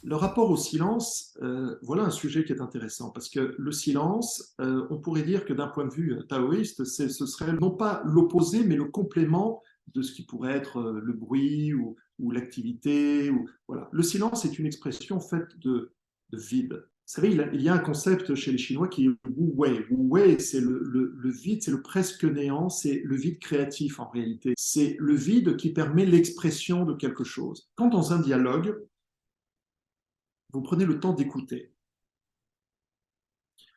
Le rapport au silence, voilà un sujet qui est intéressant parce que le silence, on pourrait dire que d'un point de vue taoïste, ce serait non pas l'opposé, mais le complément de ce qui pourrait être le bruit ou l'activité. Voilà. Le silence est une expression faite de vide. Vous savez, il y a un concept chez les Chinois qui est Wu Wei. Wu Wei, c'est le vide, c'est le presque néant, c'est le vide créatif en réalité. C'est le vide qui permet l'expression de quelque chose. Quand dans un dialogue, vous prenez le temps d'écouter.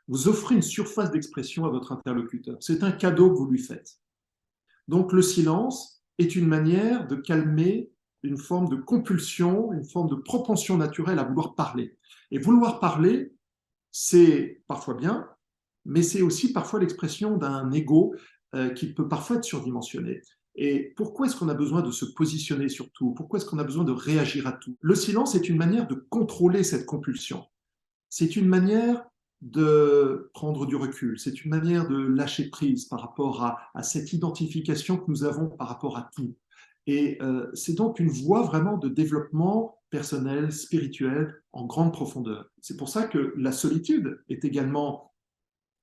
Vous offrez une surface d'expression à votre interlocuteur. C'est un cadeau que vous lui faites. Donc le silence est une manière de calmer une forme de compulsion, une forme de propension naturelle à vouloir parler. Et vouloir parler, c'est parfois bien, mais c'est aussi parfois l'expression d'un ego qui peut parfois être surdimensionné. Et pourquoi est-ce qu'on a besoin de se positionner sur tout? Pourquoi est-ce qu'on a besoin de réagir à tout? Le silence est une manière de contrôler cette compulsion. C'est une manière de prendre du recul, c'est une manière de lâcher prise par rapport à cette identification que nous avons par rapport à tout. Et c'est donc une voie vraiment de développement personnel, spirituel, en grande profondeur. C'est pour ça que la solitude est également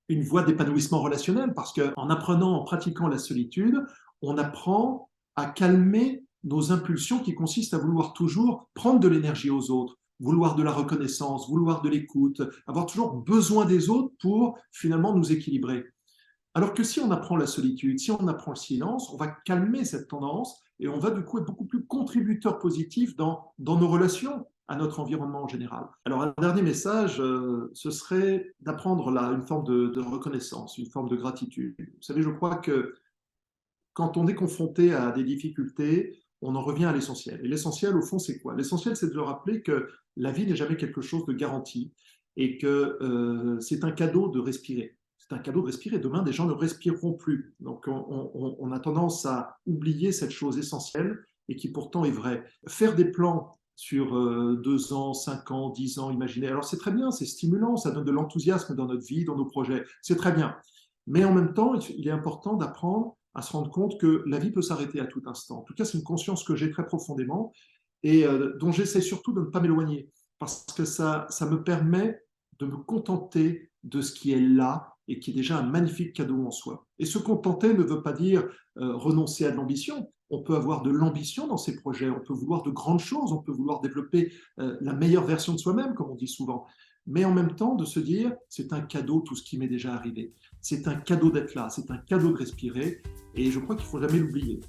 une voie d'épanouissement relationnel, parce qu'en apprenant, en pratiquant la solitude, on apprend à calmer nos impulsions qui consistent à vouloir toujours prendre de l'énergie aux autres, vouloir de la reconnaissance, vouloir de l'écoute, avoir toujours besoin des autres pour finalement nous équilibrer. Alors que si on apprend la solitude, si on apprend le silence, on va calmer cette tendance et on va du coup être beaucoup plus contributeur positif dans nos relations à notre environnement en général. Alors un dernier message, ce serait d'apprendre là une forme de reconnaissance, une forme de gratitude. Vous savez, je crois que quand on est confronté à des difficultés, on en revient à l'essentiel. Et l'essentiel, au fond, c'est quoi? L'essentiel, c'est de rappeler que la vie n'est jamais quelque chose de garanti et que c'est un cadeau de respirer. C'est un cadeau de respirer. Demain, des gens ne respireront plus. Donc, on a tendance à oublier cette chose essentielle et qui pourtant est vraie. Faire des plans sur 2 ans, 5 ans, 10 ans, imaginez. Alors, c'est très bien, c'est stimulant, ça donne de l'enthousiasme dans notre vie, dans nos projets. C'est très bien. Mais en même temps, il est important d'apprendre à se rendre compte que la vie peut s'arrêter à tout instant. En tout cas, c'est une conscience que j'ai très profondément et dont j'essaie surtout de ne pas m'éloigner parce que ça me permet de me contenter de ce qui est là et qui est déjà un magnifique cadeau en soi. Et se contenter ne veut pas dire renoncer à de l'ambition. On peut avoir de l'ambition dans ses projets, on peut vouloir de grandes choses, on peut vouloir développer la meilleure version de soi-même, comme on dit souvent. Mais en même temps, de se dire, c'est un cadeau tout ce qui m'est déjà arrivé. C'est un cadeau d'être là, c'est un cadeau de respirer, et je crois qu'il ne faut jamais l'oublier.